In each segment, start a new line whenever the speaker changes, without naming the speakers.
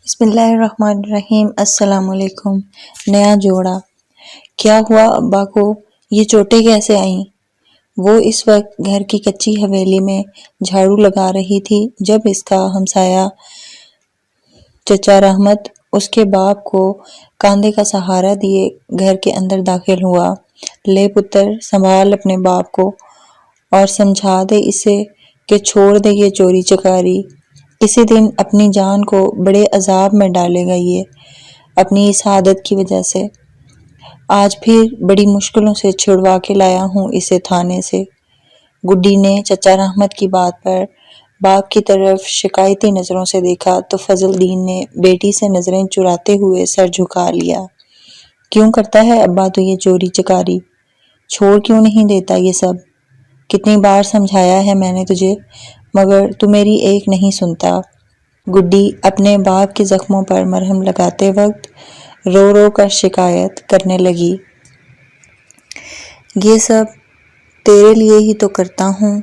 بسم اللہ الرحمن الرحیم۔ السلام علیکم۔ نیا جوڑا۔ کیا ہوا ابا کو؟ یہ چوٹیں کیسے آئیں؟ وہ اس وقت گھر کی کچی حویلی میں جھاڑو لگا رہی تھی جب اس کا ہمسایہ چچا رحمت اس کے باپ کو کاندھے کا سہارا دیے گھر کے اندر داخل ہوا۔ لے پتر، سنبھال اپنے باپ کو اور سمجھا دے اسے کہ چھوڑ دے یہ چوری چکاری۔ کسی دن اپنی جان کو بڑے عذاب میں ڈالے گا یہ اپنی اس عادت کی وجہ سے۔ آج پھر بڑی مشکلوں سے چھڑوا کے لایا ہوں اسے تھانے سے۔ گڈی نے چچا رحمت کی بات پر باپ کی طرف شکایتی نظروں سے دیکھا تو فضل دین نے بیٹی سے نظریں چراتے ہوئے سر جھکا لیا۔ کیوں کرتا ہے ابا تو یہ چوری چکاری؟ چھوڑ کیوں نہیں دیتا یہ سب؟ کتنی بار سمجھایا ہے میں نے تجھے، مگر تو میری ایک نہیں سنتا۔ گڈی اپنے باپ کے زخموں پر مرہم لگاتے وقت رو رو کر شکایت کرنے لگی۔ یہ سب تیرے لیے ہی تو کرتا ہوں،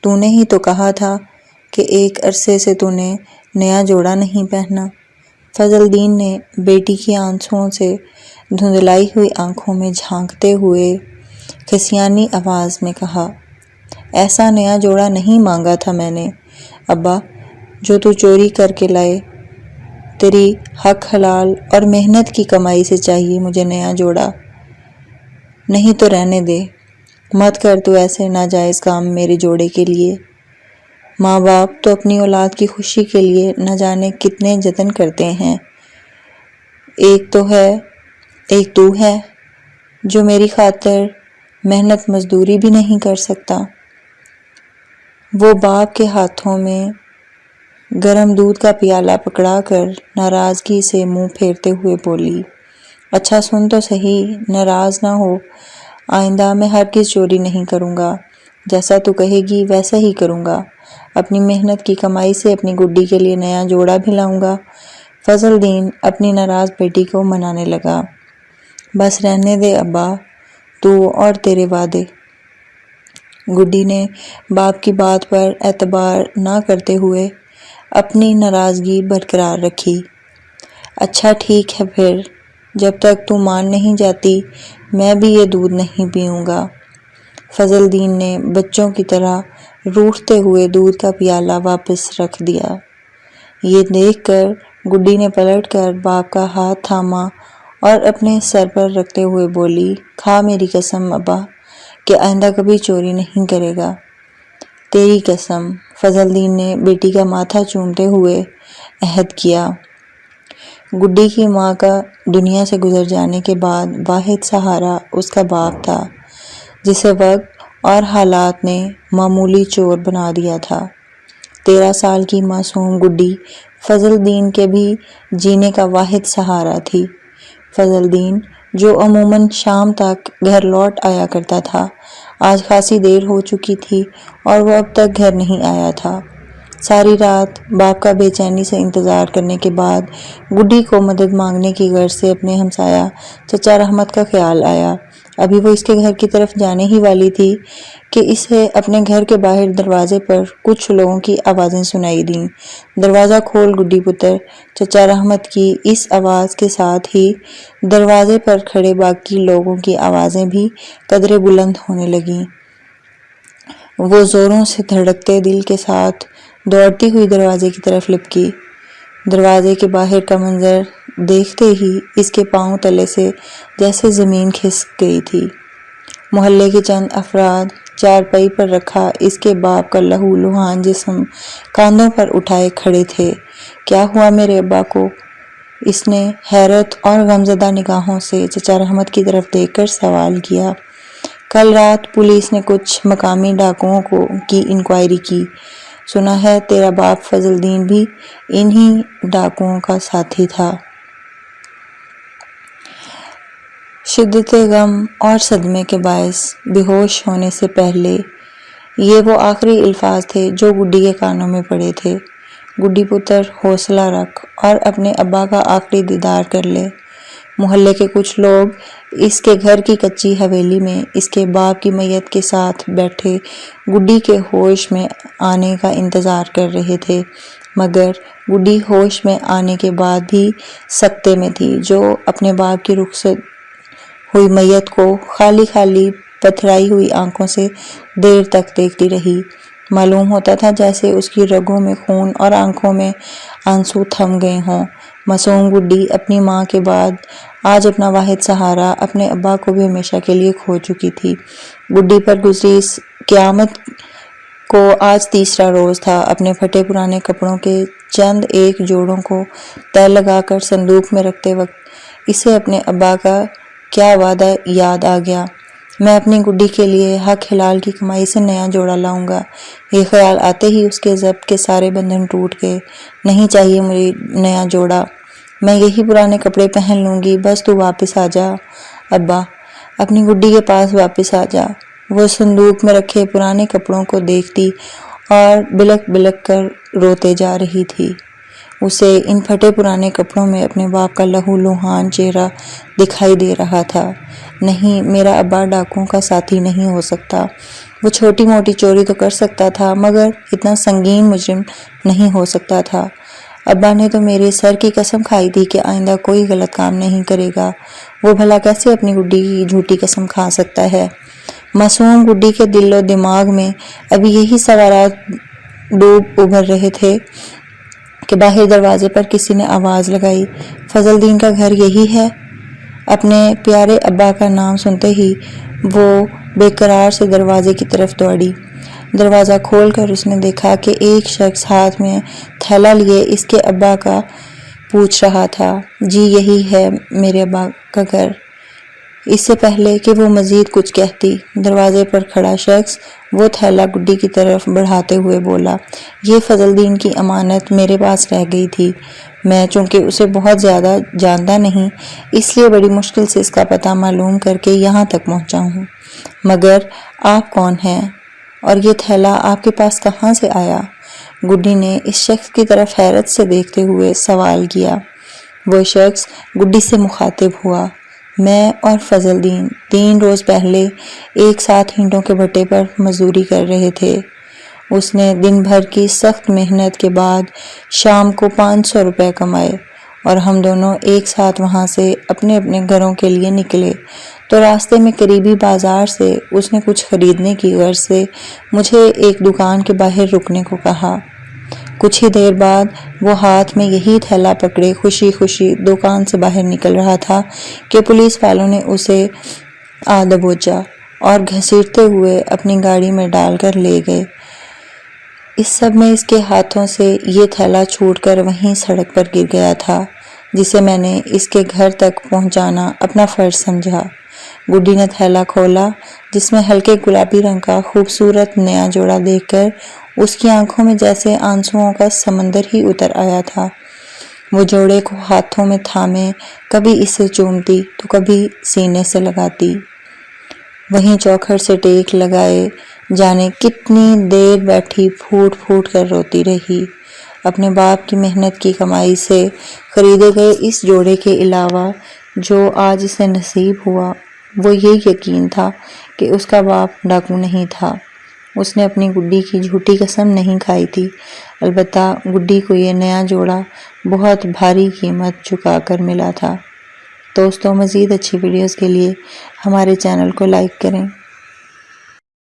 تو نے ہی تو کہا تھا کہ ایک عرصے سے تو نے نیا جوڑا نہیں پہنا۔ فضل دین نے بیٹی کی آنسوؤں سے دھندلائی ہوئی آنکھوں میں جھانکتے ہوئے کھسیانی آواز میں کہا، ایسا نیا جوڑا نہیں مانگا تھا میں نے ابا جو تو چوری کر کے لائے۔ تیری حق حلال اور محنت کی کمائی سے چاہیے مجھے نیا جوڑا۔ نہیں تو رہنے دے، مت کر تو ایسے ناجائز کام میرے جوڑے کے لیے۔ ماں باپ تو اپنی اولاد کی خوشی کے لیے نہ جانے کتنے جتن کرتے ہیں، ایک تو ہے جو میری خاطر محنت مزدوری بھی نہیں کر سکتا۔ وہ باپ کے ہاتھوں میں گرم دودھ کا پیالہ پکڑا کر ناراضگی سے منہ پھیرتے ہوئے بولی، اچھا سن تو صحیح، ناراض نہ ہو، آئندہ میں ہرگز چوری نہیں کروں گا، جیسا تو کہے گی ویسا ہی کروں گا، اپنی محنت کی کمائی سے اپنی گڈی کے لیے نیا جوڑا بھی لاؤں گا۔ فضل دین اپنی ناراض بیٹی کو منانے لگا، بس رہنے دے ابا، تو اور تیرے وعدے۔ گڈی نے باپ کی بات پر اعتبار نہ کرتے ہوئے اپنی ناراضگی برقرار رکھی۔ اچھا ٹھیک ہے پھر، جب تک تو مان نہیں جاتی میں بھی یہ دودھ نہیں پیوں گا۔ فضل دین نے بچوں کی طرح روٹھتے ہوئے دودھ کا پیالہ واپس رکھ دیا۔ یہ دیکھ کر گڈی نے پلٹ کر باپ کا ہاتھ تھاما اور اپنے سر پر رکھتے ہوئے بولی، کھا میری قسم ابا کہ آئندہ کبھی چوری نہیں کرے گا۔ تیری قسم، فضل دین نے بیٹی کا ماتھا چومتے ہوئے عہد کیا۔ گڈی کی ماں کا دنیا سے گزر جانے کے بعد واحد سہارا اس کا باپ تھا، جسے وقت اور حالات نے معمولی چور بنا دیا تھا۔ 13 سال کی معصوم گڈی فضل دین کے بھی جینے کا واحد سہارا تھی۔ فضل دین جو عموماً شام تک گھر لوٹ آیا کرتا تھا، آج خاصی دیر ہو چکی تھی اور وہ اب تک گھر نہیں آیا تھا۔ ساری رات باپ کا بے چینی سے انتظار کرنے کے بعد گڈی کو مدد مانگنے کی غرض سے اپنے ہمسایہ چچا رحمت کا خیال آیا۔ ابھی وہ اس کے گھر کی طرف جانے ہی والی تھی کہ اسے اپنے گھر کے باہر دروازے پر کچھ لوگوں کی آوازیں سنائی دیں۔ دروازہ کھول گڈی پتر۔ چچا رحمت کی اس آواز کے ساتھ ہی دروازے پر کھڑے باقی لوگوں کی آوازیں بھی قدرے بلند ہونے لگیں۔ وہ زوروں سے دھڑکتے دل کے ساتھ دوڑتی ہوئی دروازے کی طرف لپکی۔ دروازے کے باہر کا منظر دیکھتے ہی اس کے پاؤں تلے سے جیسے زمین کھسک گئی تھی۔ محلے کے چند افراد چارپائی پر رکھا اس کے باپ کا لہو لہان جسم کاندھوں پر اٹھائے کھڑے تھے۔ کیا ہوا میرے ابا کو؟ اس نے حیرت اور غمزدہ نگاہوں سے چچا رحمت کی طرف دیکھ کر سوال کیا۔ کل رات پولیس نے کچھ مقامی ڈاکوؤں کی انکوائری کی، سنا ہے تیرا باپ فضل دین بھی انہی ڈاکوؤں کا ساتھی تھا۔ شدت غم اور صدمے کے باعث بے ہوش ہونے سے پہلے یہ وہ آخری الفاظ تھے جو گڈی کے کانوں میں پڑے تھے۔ گڈی پتر، حوصلہ رکھ اور اپنے ابا کا آخری دیدار کر لے۔ محلے کے کچھ لوگ اس کے گھر کی کچی حویلی میں اس کے باپ کی میت کے ساتھ بیٹھے گڈی کے ہوش میں آنے کا انتظار کر رہے تھے۔ مگر گڈی ہوش میں آنے کے بعد بھی سکتے میں تھی، جو اپنے باپ کی رخصت ہوئی میت کو خالی خالی پتھرائی ہوئی آنکھوں سے دیر تک دیکھتی رہی۔ معلوم ہوتا تھا جیسے اس کی رگوں میں خون اور آنکھوں میں آنسو تھم گئے ہوں۔ معصوم گڈی اپنی ماں کے بعد آج اپنا واحد سہارا اپنے ابا کو بھی ہمیشہ کے لیے کھو چکی تھی۔ گڈی پر گزری اس قیامت کو آج تیسرا روز تھا۔ اپنے پھٹے پرانے کپڑوں کے چند ایک جوڑوں کو تہ لگا کر صندوق میں رکھتے وقت اسے اپنے ابا کا کیا وعدہ یاد آ گیا۔ میں اپنی گڈی کے لیے حق حلال کی کمائی سے نیا جوڑا لاؤں گا۔ یہ خیال آتے ہی اس کے ضبط کے سارے بندھن ٹوٹ گئے۔ نہیں چاہیے مجھے نیا جوڑا، میں یہی پرانے کپڑے پہن لوں گی، بس تو واپس آ جا ابا، اپنی گڈی کے پاس واپس آ جا۔ وہ صندوق میں رکھے پرانے کپڑوں کو دیکھتی اور بلک بلک کر روتے جا رہی تھی۔ اسے ان پھٹے پرانے کپڑوں میں اپنے باپ کا لہو لہان چہرہ دکھائی دے رہا تھا۔ نہیں، میرا ابا ڈاکوؤں کا ساتھی نہیں ہو سکتا۔ وہ چھوٹی موٹی چوری تو کر سکتا تھا مگر اتنا سنگین مجرم نہیں ہو سکتا تھا۔ ابا نے تو میرے سر کی قسم کھائی تھی کہ آئندہ کوئی غلط کام نہیں کرے گا۔ وہ بھلا کیسے اپنی گڈی کی جھوٹی قسم کھا سکتا ہے؟ معصوم گڈی کے دل و دماغ میں ابھی یہی سوالات ڈوب ابھر رہے تھے کہ باہر دروازے پر کسی نے آواز لگائی، فضل دین کا گھر یہی ہے؟ اپنے پیارے ابا کا نام سنتے ہی وہ بے قرار سے دروازے کی طرف دوڑی۔ دروازہ کھول کر اس نے دیکھا کہ ایک شخص ہاتھ میں تھیلا لیے اس کے ابا کا پوچھ رہا تھا۔ جی یہی ہے میرے ابا کا گھر۔ اس سے پہلے کہ وہ مزید کچھ کہتی، دروازے پر کھڑا شخص وہ تھیلا گڈی کی طرف بڑھاتے ہوئے بولا، یہ فضل دین کی امانت میرے پاس رہ گئی تھی۔ میں چونکہ اسے بہت زیادہ جانتا نہیں، اس لیے بڑی مشکل سے اس کا پتہ معلوم کر کے یہاں تک پہنچا ہوں۔ مگر آپ کون ہیں اور یہ تھیلا آپ کے پاس کہاں سے آیا؟ گڈی نے اس شخص کی طرف حیرت سے دیکھتے ہوئے سوال کیا۔ وہ شخص گڈی سے مخاطب ہوا، میں اور فضل دین 3 روز پہلے ایک ساتھ اینٹوں کے بھٹے پر مزدوری کر رہے تھے۔ اس نے دن بھر کی سخت محنت کے بعد شام کو 500 روپے کمائے اور ہم دونوں ایک ساتھ وہاں سے اپنے اپنے گھروں کے لیے نکلے تو راستے میں قریبی بازار سے اس نے کچھ خریدنے کی غرض سے مجھے ایک دکان کے باہر رکنے کو کہا۔ کچھ ہی دیر بعد وہ ہاتھ میں یہی تھیلا پکڑے خوشی خوشی دکان سے باہر نکل رہا تھا کہ پولیس والوں نے اسے آ دبوچا اور گھسیٹتے ہوئے اپنی گاڑی میں ڈال کر لے گئے۔ اس سب میں اس کے ہاتھوں سے یہ تھیلا چھوٹ کر وہیں سڑک پر گر گیا تھا، جسے میں نے اس کے گھر تک پہنچانا اپنا فرض سمجھا۔ گڈی نے تھیلا کھولا جس میں ہلکے گلابی رنگ کا خوبصورت نیا جوڑا دیکھ کر اس کی آنکھوں میں جیسے آنسوؤں کا سمندر ہی اتر آیا تھا۔ وہ جوڑے کو ہاتھوں میں تھامے کبھی اسے چومتی تو کبھی سینے سے لگاتی۔ وہیں چوکھٹ سے ٹیک لگائے جانے کتنی دیر بیٹھی پھوٹ پھوٹ کر روتی رہی۔ اپنے باپ کی محنت کی کمائی سے خریدے گئے اس جوڑے کے علاوہ جو آج اسے نصیب ہوا، وہ یہ یقین تھا کہ اس کا باپ ڈاکو نہیں تھا۔ اس نے اپنی گڈی کی جھوٹی قسم نہیں کھائی تھی، البتہ گڈی کو یہ نیا جوڑا بہت بھاری قیمت چکا کر ملا تھا۔ دوستوں، مزید اچھی ویڈیوز کے لیے ہمارے چینل کو لائک کریں۔